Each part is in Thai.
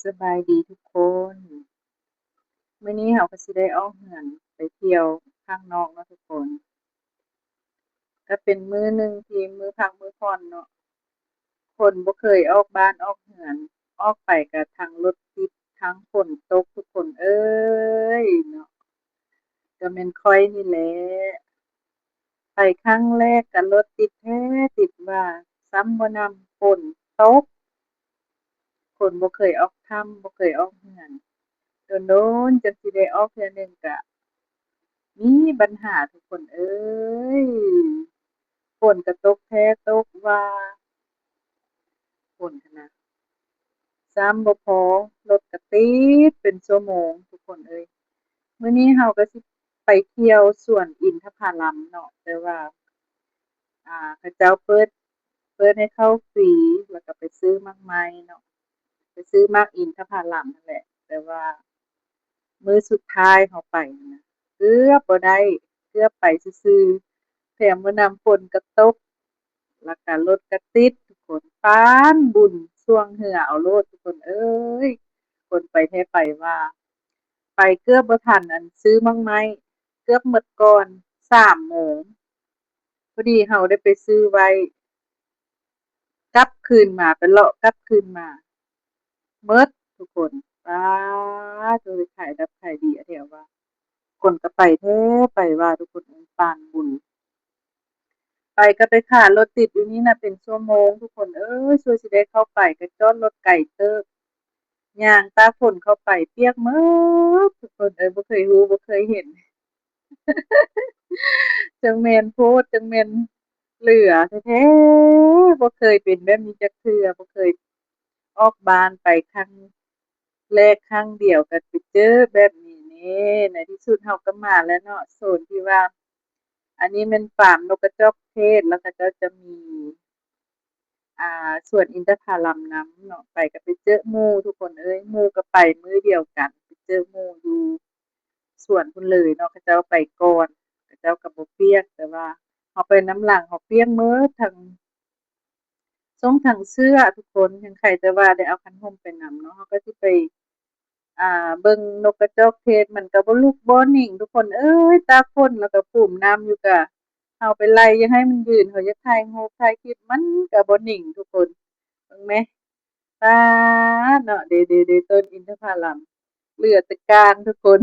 สบายดีทุกคนมื้อนี้เราก็สิได้ออกเรือนไปเที่ยวข้างนอกเนาะทุกคนก็เป็นมื้อหนึ่งที่มื้อพักมื้อผ่อนเนาะคนบ่เคยออกบ้านออกเรือนออกไปก็ทั้งรถติดทั้งฝนตกทุกคนเอ้ยเนาะก็แม่นข้อยนี่แหละไปครั้งแรกก็รถติดแท้ติดว่าซ้ำบ่นำฝนตกคนบ่เคยออกถ้ำบ่เคยออกเรือนโดนๆจั่งสิได้ออกเทื่อหนึ่งก็ มีปัญหาทุกคนเอ้ยฝนก็ตกแท้ตกว่าฝนหั้นน่ะซ้ำบ่พอรถก็ติดเป็นชั่วโมงทุกคนเอ้ยมื้อนี้เราก็สิไปเที่ยวสวนอินทผลัมเนาะแต่ว่าเขาเจ้าเปิดให้เข้าฟรีแล้วก็ไปซื้อหมากไม้เนาะไปซื้อหมากอินทผลัมนั่นแหละแต่ว่ามื้อสุดท้ายเราไปนั่นน่ะเกือบบ่ได้เกือบไปซื่อๆแถมมื้อนั้นฝนก็ตก แล้วก็รถก็ติดทุกคนปานบุญช่วงเหงื่อเอาโลดทุกคนเอ้ยคนไปแท้ไปว่าไปเกือบบ่ทันอันซื้อมั่งไหมเกือบหมดก่อน3 โมงพอดีเราได้ไปซื้อไว้กลับคืนมาไปเลาะกลับคืนมาเมิดทุกคนป๊าดโดยขายดับขายดีอะแถวว่าคนก็ไปแท้ไปว่าทุกคนปานบุญ ไปก็ไปค่ะรถติดอยู่นี่นะเป็นชั่วโมงทุกคนเอ้ยช่วยสิได้เข้าไปก็จอดรถไก่เติบย่างตากฝนเข้าไปเปียกหมดทุกคนเอ้ยบ่เคยรู้บ่เคยเห็นจังแม่นโพดจังแม่นเหลือแท้ๆบ่เคยเป็นแบบนี้จักเทื่อบ่เคยออกบ้านไปครั้งแรกครั้งเดียวก็ไปเจอแบบนี้แหน่ในที่สุดเราก็มาแล้วเนาะโซนที่ว่าอันนี้แม่นฟาร์มนกกระจอกเทศแล้วเขาเจ้าจะมี สวนอินทผลัมนำเนาะไปก็ไปเจอหมู่ทุกคนเอ้ยหมู่ก็ไปมื้อเดียวกันไปเจอหมู่อยู่สวนพุ่นเลยเนาะเขาเจ้าไปก่อนเขาเจ้าก็บ่เปียกแต่ว่าเราไปนำหลังเราเปียกหมดทั้งเสื้อทุกคนจั่งใครแต่ว่าได้เอาคันห่มไปนำเนาะเราก็สิไปเบิ่งนกกระจอกเทศมันก็บ่ลุกบ่นิ่งทุกคนเอ้ยตากฝนแล้วก็ปูมน้ำอยู่ก็เราไปไล่อย่าให้มันยืนเขาจะถ่ายรูปถ่ายคลิปมันก็บ่นิ่งทุกคนเบิ่งแหม ป๊าดเนาะเดต้นอินทผลัมเหลือแต่กลางทุกคน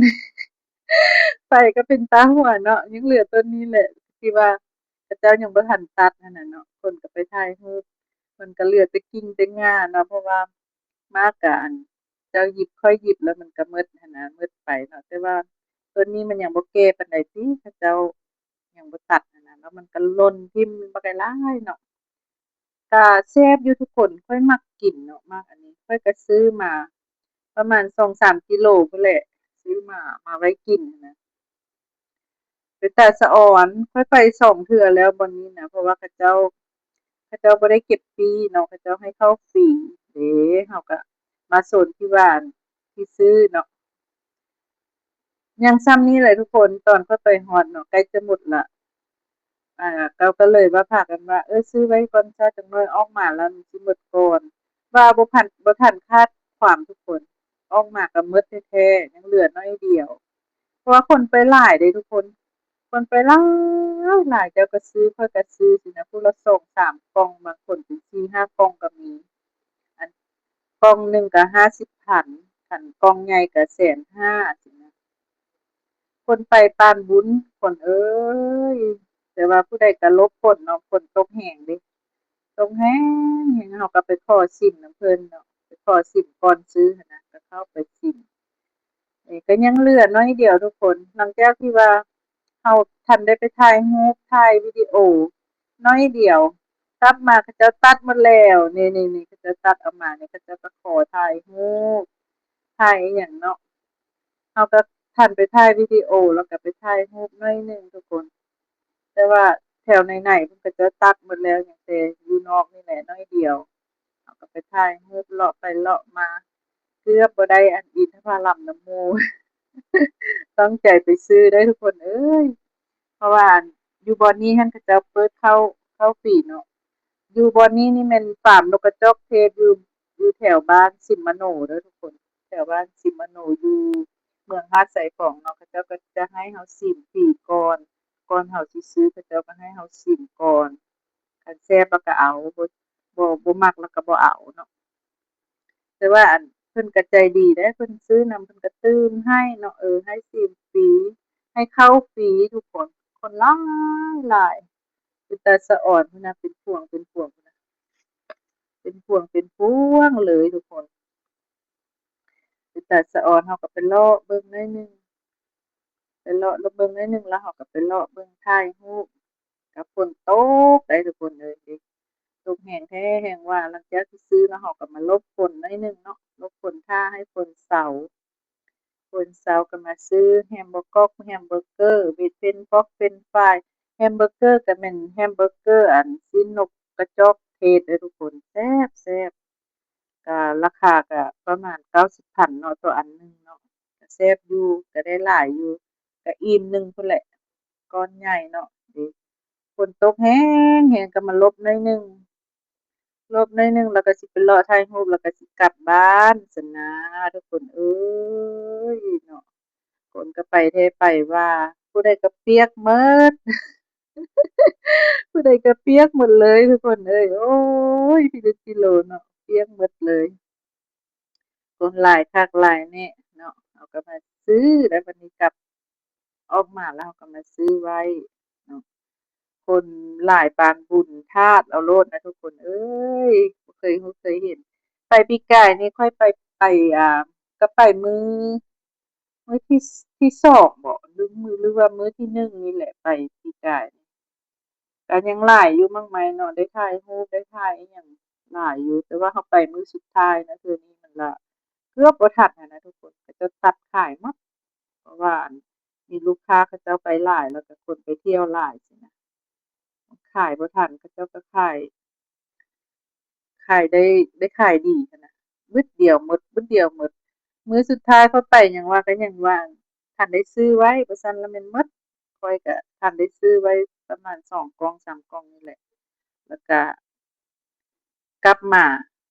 ไปก็เป็นตาหัวเนาะยังเหลือต้นนี้แหละที่ว่าพระเจ้ายังบ่ทันตัดนั่นน่ะเนาะคนก็ไปถ่ายรูปมันก็เหลือแต่กิ่งแต่ง่าเนาะเพราะว่ามาก็อันเจ้าหยิบค่อยหยิบแล้วมันก็หมดหั้นนะหมดไปเนาะแต่ว่าต้นนี้มันยังบ่แก่ปานใดติพระเจ้ายังบ่ตัดหั้นนะแล้วมันก็หล่นทิ่มบักหลายเนาะ ก็แซ่บอยู่ทุกคนข้อยมักกินเนาะมากอันนี้ข้อยก็ซื้อมาประมาณ2-3 กิโลพู้นแหละซื้อมาไว้กินนะเป็นตาสะอ่อนข้อยไป2 เทื่อแล้วบ่อนนี้นะเพราะว่าเขาเจ้าบ่ได้เก็บฟรีเนาะเขาเจ้าให้เข้าฟรีเด้เราก็มาโซนที่ว่าที่ซื้อเนาะยังซ้ำนี้แหละทุกคนตอนข้อยไปฮอดเนาะใกล้จะหมดแล้ว เขาก็เลยว่าพากันว่าซื้อไว้ก่อนซะจักหน่อยออกมาแล้วมันสิหมดก่อนว่าบ่ทันคาดความทุกคนออกมาก็หมดแท้ๆยังเหลือน้อยเดียวเพราะว่าคนไปหลายเดะทุกคนคนไปหลายเจ้าก็ซื้อข้อยก็ซื้อสินะผู้ละ2-3 กล่องบางคนเป็น4-5 กล่องก็มีอันกล่องหนึ่งก็50,000คันกล่องใหญ่ก็150,000สินะ คนไปปานบุญคนเอ้ยแต่ว่าผู้ใดก็หลบฝนเนาะฝนตกแห้งเดะตกแห้งแห้งเราก็ไปขอซิมน้ำเพิ่นเนาะไปขอซิมก่อนซื้อหั้นนะก็เข้าไปซิมนี่ก็ยังเหลือน้อยเดียวทุกคนหลังจากที่ว่าเราทันได้ไปถ่ายรูปถ่ายวิดีโอน้อยเดียวกลับมาเขาเจ้าตัดหมดแล้วนี่ๆๆเขาเจ้าตัดเอามาเนี่ยเขาเจ้าก็ขอถ่ายรูปถ่ายอิหยังเนาะ เราก็ทันไปถ่ายวิดีโอแล้วก็ไปถ่ายรูปหน่อยหนึ่งทุกคนแต่ว่าแถวไหนๆเพิ่นก็จะตัดหมดแล้วอย่างแต่อยู่นอกนี่แหละน้อยเดียวเราก็ไปถ่ายรูปเลาะไปเลาะมาเกือบบ่ได้อันอินทผลัมน้ำหมู่ตั้งใจไปซื้อเด้อทุกคนเอ้ยเพราะว่าอันอยู่บ่อนนี้หั้นเขาเจ้าเปิดเข้าฟรีเนาะอยู่บ่อนนี้นี่แม่นฟาร์มนกกระจอกเทศอยู่ อยู่แถวบ้านสิมโนเด้อทุกคนแถวบ้านสิมโนอยู่เมืองหาดสายทองเนาะเขาเจ้าก็จะให้เราชิมฟรีก่อนเราสิซื้อเขาเจ้าก็ให้เราชิมก่อนคันแซ่บเราก็เอาบ่มักเราก็บ่เอาเนาะแต่ว่าอันเพิ่นก็ใจดีเด้อเพิ่นซื้อนำเพิ่นก็ตื่มให้เนาะให้ชิมฟรีให้เข้าฟรีทุกคนคนหลายเป็นตาสะอ่อนพุ่นน่ะเป็นพวงเป็นพวงพุ่นน่ะเป็นพวงเป็นพวงเลยทุกคน แต่สะออนเขาก็ไปเลาะเบิ่งหน่อยหนึ่งไปเลาะเบิ่งหน่อยหนึ่งแล้วเขาก็ไปเลาะเบิ่งถ่ายรูปกับฝนตกได้ทุกคนเลยตกแห้งแท้แห้งว่าหลังจากที่ซื้อแล้วเขาก็มาลบฝนหน่อยหนึ่งเนาะลบฝนท่าให้ฝนเสาฝนเสาก็มาซื้อแฮมเบอร์กอกแฮมเบอร์เกอร์เวทเป็นฟอกเป็นไฟรายแฮมเบอร์เกอร์ก็เป็นแฮมเบอร์เกอร์อันซีนนกกระจอกเทศเลยทุกคนแซ่บแซ่บ ก็ราคาก็ประมาณ90,000เนาะต่ออันหนึ่งเนาะก็แซ่บอยู่ก็ได้หลายอยู่ก็อิ่มหนึ่งพุ่นแหละก้อนใหญ่เนาะดิฝนตกแห้งแห้งก็มาลบหน่อยหนึ่งแล้วก็สิไปเลาะถ่ายรูปแล้วก็สิกลับบ้านซั้นนะทุกคนเอ้ยเนาะฝนก็ไปเทไปว่าผู้ใดก็เปียกหมดผู้ใดก็เปียกหมดเลยทุกคนเอ้ยโอ๊ยพิลึกพิโลเนาะเปียกหมดเลย คนหลายคักหลายแน่เนาะเราก็มาซื้อแล้ววันนี้กลับออกมาแล้วเราก็มาซื้อไว้เนาะคนหลายปานบุญทาสเอาโลดนะทุกคนเอ้ยบ่เคยเห็นไปปีกายนี่ค่อยไปอ่าก็ไปมื้อที่สองบ่หรือว่ามื้อที่หนึ่งนี่แหละไปปีกายก็ยังหลายอยู่มากมายเนาะได้ถ่ายรูปได้ถ่ายอิหยังหลายอยู่แต่ว่าเราไปมื้อสุดท้ายนะเทื่อนี้มันละเกือบบ่ทันอะนะทุกคนเขาเจ้าตัดขายหมดเพราะว่าอั่นมีลูกค้าเขาเจ้าไปหลายแล้วก็คนไปเที่ยวหลายสินะขายบ่ทันเขาเจ้าก็ขายได้ขายดีหั้นนะบึดเดียวหมดบึดเดียวหมดมื้อสุดท้ายเขาไปหยังว่าก็ยังว่าทันได้ซื้อไว้บ่ซั้นแล้วแม่นหมดข้อยก็ทันได้ซื้อไว้ประมาณ2กล่อง3กล่องนี่แหละแล้วก็ กลับมา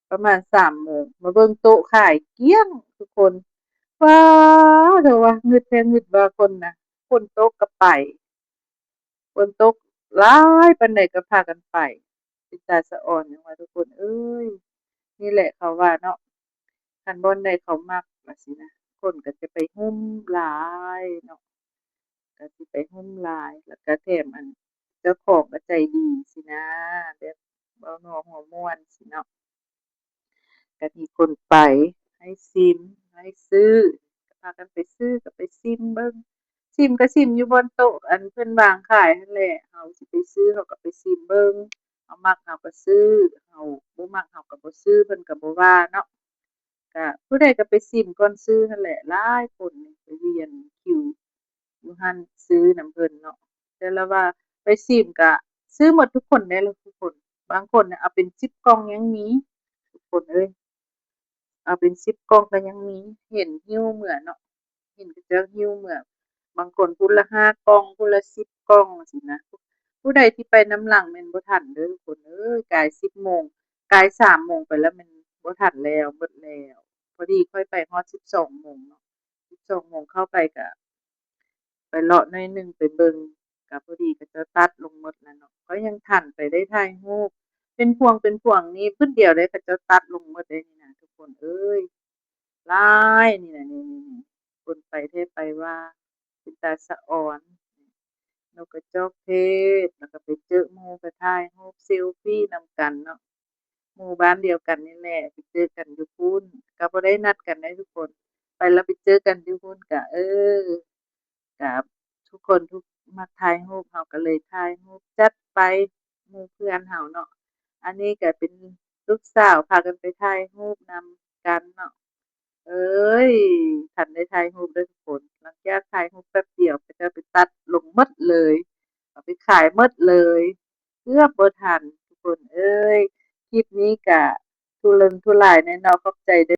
ประมาณ3 โมงมาเบิ่งโต๊ะขายเกลี้ยงทุกคนว้าวเถอะวะงึดแท้งึดว่าคนน่ะฝนตกก็ไปฝนตกหลายปานใดก็พากันไปเป็นตาสะอ่อนหยังว่าทุกคนเอ้ยนี่แหละเขาว่าเนาะคันบ่อนใดเขามักว่าสินะคนก็จะไปรุมหลายเนาะก็สิไปรุมหลายแล้วก็แถมเจ้าของก็ใจดีสินะแบบเว้านัวหัวม่วนสิเนาะ ก็มีคนไปให้ซิมให้ซื้อก็พากันไปซื้อก็ไปซิมเบิ่งซิมก็ซิมอยู่บนโต๊ะอันเพิ่นวางขายนั่นแหละเฮาสิไปซื้อเราก็ไปซิมเบิ่งเฮามักเฮาก็ซื้อเฮาบ่มักเฮาก็บ่ซื้อเพิ่นก็บ่ว่าเนาะก็ผู้ใดก็ไปซิมก่อนซื้อนั่นแหละหลายคนไปเรียงคิวอยู่หั้นซื้อนำเพิ่นเนาะแต่ละว่าไปซิมก็ซื้อหมดทุกคนเดะล่ะทุกคนบางคนน่ะเอาเป็น10กล่องยังมีทุกคนเอ้ย เอาเป็น10 กล่องก็ยังมีเห็นหิ้วเหมือนเนาะเห็นเขาเจ้าหิ้วเหมือนบางคนพุ่นละ5 กล่องพุ่นละ10 กล่องสินะผู้ใดที่ไปน้ำหลังแม่นบ่ทันเด้อทุกคนเอ้ยกาย10 โมงกาย3 โมงไปแล้วแมันบ่ทันแล้วเบิดแล้วพอดีค่อยไปฮอด12 โมงเนาะ12 โมงเข้าไปก็ไปเลาะหน่อยหนึ่งไปเบิ่งก็พอดีเขาเจ้าตัดลงหมดแล้วเนาะก็ยังทันไปได้ถ่ายรูปเป็นพวงเป็นพวงนี่ปึ๊ดเดียวเลยเขาเจ้าตัดลงหมดเลยนี่นะทุกคนเอ้ย หลายนี่แหละนี่คนไปเทศไปว่าเป็นตาสะอ่อนนกกระจอกเทศแล้วก็ไปเจอหมู่ไปถ่ายรูปเซลฟีนำกันเนาะหมู่บ้านเดียวกันนี่แหละไปเจอกันอยู่พู้นก็บ่ได้นัดกันได้ทุกคนไปแล้วไปเจอกันอยู่พู้นก็ก็ทุกคนมักถ่ายรูปเราก็เลยถ่ายรูปจัดไปหมู่เพื่อนเราเนาะอันนี้ก็เป็นลูกสาวพากันไปถ่ายรูปนำกันเนาะ เอ้ยทันได้ถ่ายรูปเด้อทุกคนหลังจากถ่ายรูปแป๊บเดียวเขาจะไปตัดลงหมดเลยเอาไปขายหมดเลยเกือบบ่ทันทุกคนเอ้ยคลิปนี้ก็ทุรนทุรายแน่เนาะขอบใจเด้อ